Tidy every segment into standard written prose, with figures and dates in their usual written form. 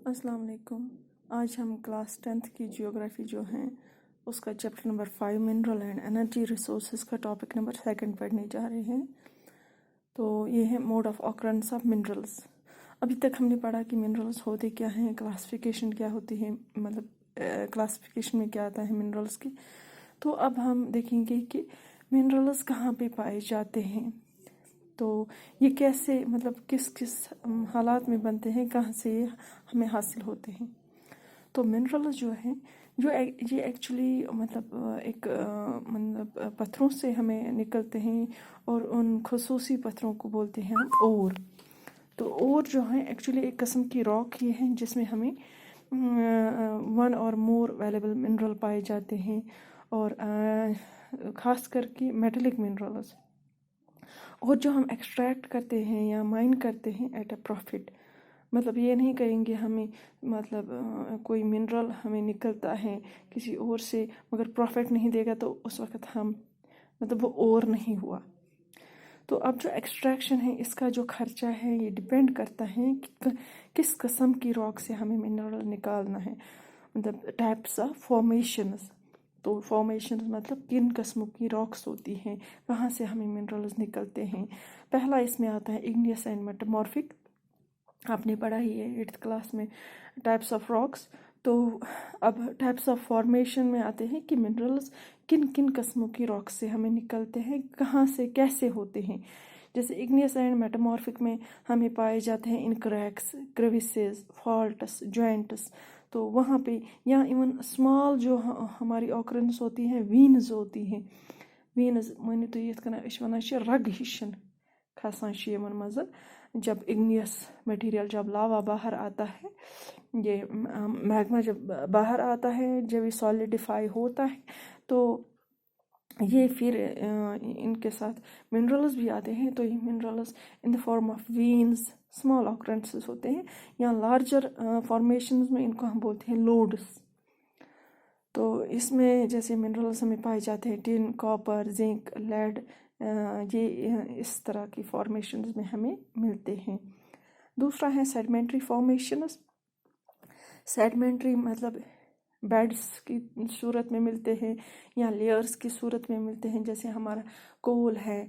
السلام علیکم. آج ہم کلاس 10th کی جیوگرافی جو ہیں اس کا chapter number 5 mineral and energy resources کا ٹاپک نمبر 2 پڑھنے جا رہے ہیں. تو یہ ہے mode of occurrence of minerals. ابھی تک ہم نے پڑھا کہ منرلز ہوتے کیا ہیں، کلاسیفیکیشن کیا ہوتی ہے، مطلب کلاسیفیکیشن میں کیا آتا ہے منرلز کی. تو اب ہم دیکھیں گے کہ منرلز کہاں پہ پائے جاتے ہیں، تو یہ کیسے مطلب کس کس حالات میں بنتے ہیں، کہاں سے یہ ہمیں حاصل ہوتے ہیں. تو منرلز جو ہیں یہ ایکچولی مطلب ایک مطلب پتھروں سے ہمیں نکلتے ہیں، اور ان خصوصی پتھروں کو بولتے ہیں ہم اور. تو اور جو ہیں ایکچولی ایک قسم کی راک یہ ہیں جس میں ہمیں 1 اور مور ویلیبل منرل پائے جاتے ہیں، اور خاص کر کے میٹلک منرلز، اور جو ہم ایکسٹریکٹ کرتے ہیں یا مائن کرتے ہیں ایٹ اے پروفٹ. مطلب یہ نہیں کہیں گے ہمیں مطلب کوئی منرل ہمیں نکلتا ہے کسی اور سے مگر پروفٹ نہیں دے گا تو اس وقت ہم مطلب وہ اور نہیں ہوا. تو اب جو ایکسٹریکشن ہے اس کا جو خرچہ ہے یہ ڈپینڈ کرتا ہے کہ کس قسم کی راک سے ہمیں منرل نکالنا ہے، مطلب ٹائپس آف فارمیشنز. تو فارمیشنز مطلب کن قسموں کی راکس ہوتی ہیں، کہاں سے ہمیں منرلز نکلتے ہیں. پہلا اس میں آتا ہے اگنیس اینڈ میٹامورفک. آپ نے پڑھا ہی ہے 8th کلاس میں ٹائپس آف راکس. تو اب ٹائپس آف فارمیشن میں آتے ہیں کہ منرلز کن کن قسموں کی راکس سے ہمیں نکلتے ہیں، کہاں سے کیسے ہوتے ہیں. جیسے اگنیس اینڈ میٹامورفک میں ہمیں پائے جاتے ہیں ان کریکس، کریویسز، فالٹس، جوائنٹس. تو وہاں پہ یا ایون اسمال جو ہماری آکرنس ہوتی ہیں وینز ہوتی ہیں. وینز مٲنِو تُہۍ یِتھ کٔنۍ أسۍ وَنان چھِ رگہٕ ہِشن کھسان چھِ یِمن منٛز جب اگنیس مٹیریل جب لاوا باہر آتا ہے، یہ میگما جب باہر آتا ہے، جب یہ سالیڈیفائی ہوتا ہے تو یہ پھر ان کے ساتھ منرلز بھی آتے ہیں. تو یہ minerals in the form of veins small occurrences ہوتے ہیں، یا لارجر فارمیشنز میں ان کو ہم بولتے ہیں لوڈس. تو اس میں جیسے منرلز ہمیں پائے جاتے ہیں ٹن، کاپر، زنک، لیڈ، یہ اس طرح کی فارمیشنز میں ہمیں ملتے ہیں. دوسرا ہے سیڈمنٹری فارمیشنز. سیڈمنٹری مطلب بیڈس کی صورت میں ملتے ہیں یا لیئرز کی صورت میں ملتے ہیں. جیسے ہمارا کول ہے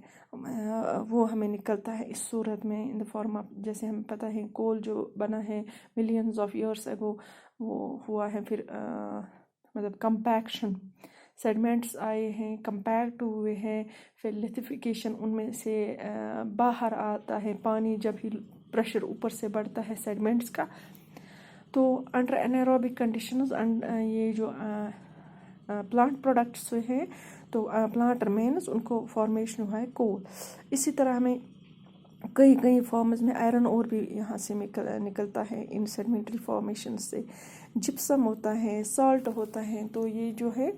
وہ ہمیں نکلتا ہے اس صورت میں ان دا فارم آف، جیسے ہمیں پتہ ہے کول جو بنا ہے ملینز آف ایئرس اگو، وہ ہوا ہے پھر مطلب کمپیکشن، سیڈمنٹس آئے ہیں، کمپیکٹ ہوئے ہیں، پھر لیتھیفیکیشن ان میں سے باہر آتا ہے پانی جب ہی پریشر اوپر سے بڑھتا ہے سیڈمنٹس کا. تو انڈر انیروبک کنڈیشنز یہ جو پلانٹ پروڈکٹس ہیں تو پلانٹ رمینز ان کو فارمیشن ہوا ہے کول. اسی طرح ہمیں کئی فارمز میں آئرن اور بھی یہاں سے نکلتا ہے ان سیڈمنٹری فارمیشن سے. جپسم ہوتا ہے، سالٹ ہوتا ہے. تو یہ جو ہے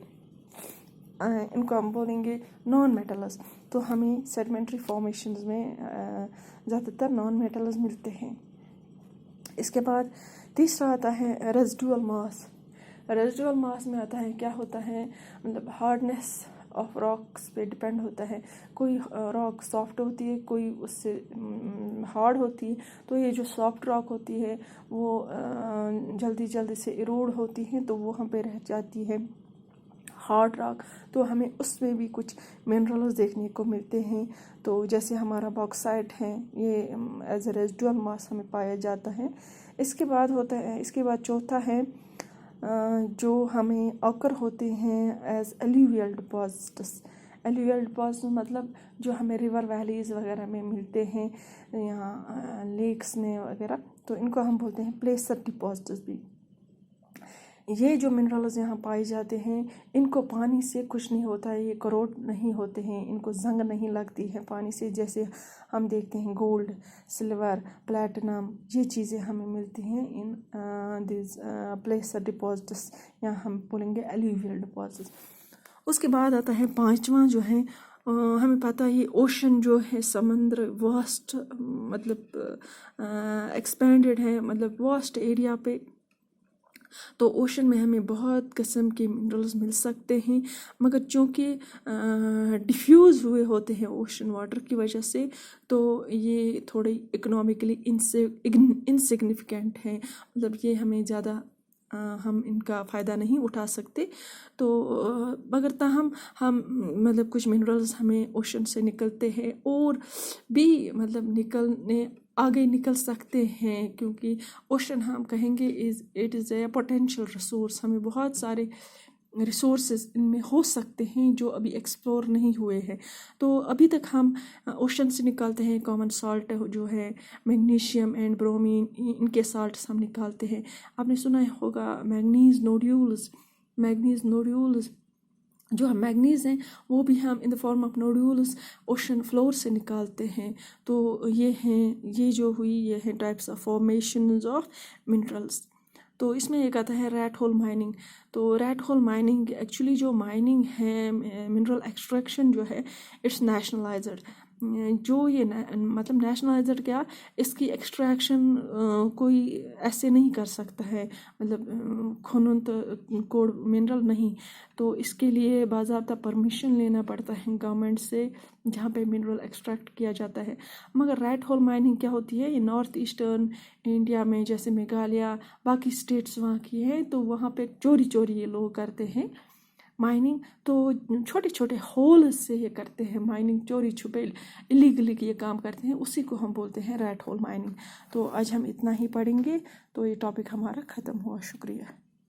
ان کو ہم بولیں گے نان میٹلز. تو ہمیں سیڈمنٹری فارمیشنز میں زیادہ تر نان میٹلز ملتے ہیں. اس کے بعد تیسرا آتا ہے ریزیڈول ماس. ریزیڈول ماس میں آتا ہے کیا ہوتا ہے مطلب ہارڈنیس آف راکس پہ ڈپینڈ ہوتا ہے. کوئی راک سافٹ ہوتی ہے، کوئی اس سے ہارڈ ہوتی ہے. تو یہ جو سافٹ راک ہوتی ہے وہ جلدی سے ایروڈ ہوتی ہیں تو وہ ہم پہ رہ جاتی ہے ہارڈ راک. تو ہمیں اس میں بھی کچھ منرلز دیکھنے کو ملتے ہیں. تو جیسے ہمارا باکسائٹ ہے یہ ایز اے ریزیڈول ماس ہمیں پایا جاتا ہے. اس کے بعد چوتھا ہے جو ہمیں آکر ہوتے ہیں ایز ایلیویل ڈپازٹس. ایلیویل ڈپازٹ مطلب جو ہمیں ریور ویلیز وغیرہ میں ملتے ہیں یا لیکس میں وغیرہ، تو ان کو ہم بولتے ہیں پلیسر ڈپازٹس بھی. یہ جو منرلز یہاں پائے جاتے ہیں ان کو پانی سے کچھ نہیں ہوتا ہے، یہ کروٹ نہیں ہوتے ہیں، ان کو زنگ نہیں لگتی ہے پانی سے. جیسے ہم دیکھتے ہیں گولڈ، سلور، پلیٹنم، یہ چیزیں ہمیں ملتی ہیں ان دیز پلیسر ڈپازٹس، یا ہم بولیں گے ایلیویل ڈپازٹس. اس کے بعد آتا ہے پانچواں جو ہے ہمیں پتہ یہ اوشن جو ہے سمندر واسٹ مطلب ایکسپینڈڈ ہے، مطلب واسٹ ایریا پہ تو اوشن میں ہمیں بہت قسم کے منرلز مل سکتے ہیں، مگر چونکہ ڈیفیوز ہوئے ہوتے ہیں اوشن واٹر کی وجہ سے، تو یہ تھوڑے اکنامکلی انسگنیفیکنٹ ہیں، مطلب یہ ہمیں زیادہ ہم ان کا فائدہ نہیں اٹھا سکتے۔ تو مگر تاہم ہم مطلب کچھ منرلز ہمیں اوشن سے نکلتے ہیں اور بھی مطلب آگے نکل سکتے ہیں، کیونکہ اوشن ہم کہیں گے it is a potential resource, ہمیں بہت سارے ریسورسز ان میں ہو سکتے ہیں جو ابھی ایکسپلور نہیں ہوئے ہیں۔ تو ابھی تک ہم اوشن سے نکالتے ہیں کامن سالٹ جو ہے میگنیشیم اینڈ برومین، ان کے سالٹس ہم نکالتے ہیں۔ آپ نے سنا ہوگا میگنیز نوڈیولز جو ہم میگنیز ہیں وہ بھی ہم in the form of nodules ocean floor سے نکالتے ہیں۔ تو یہ جو ہوئی یہ ہیں types of formations of minerals. تو اس میں ایک آتا ہے ریٹ ہول مائننگ۔ تو ریٹ ہول مائننگ ایکچولی جو مائننگ ہے منرل ایکسٹریکشن جو ہے اٹس نیشنلائزڈ، جو یہ مطلب نیشنلائزڈ کیا، اس کی ایکسٹریکشن کوئی ایسے نہیں کر سکتا ہے، مطلب کھنن کوڑ منرل نہیں، تو اس کے لیے باضابطہ پرمیشن لینا پڑتا ہے گورنمنٹ سے جہاں پہ منرل ایکسٹریکٹ کیا جاتا ہے۔ مگر ریٹ ہول مائننگ کیا ہوتی ہے، یہ نارتھ ایسٹرن انڈیا میں جیسے میگھالیہ باقی اسٹیٹس وہاں کی ہیں، تو وہاں پہ چوری یہ لوگ کرتے ہیں مائننگ، تو چھوٹے چھوٹے ہول سے یہ کرتے ہیں مائننگ، چوری چھپے الیگلی یہ کام کرتے ہیں، اسی کو ہم بولتے ہیں ریٹ ہول مائننگ۔ تو آج ہم اتنا ہی پڑھیں گے، تو یہ ٹاپک ہمارا ختم ہوا۔ شکریہ۔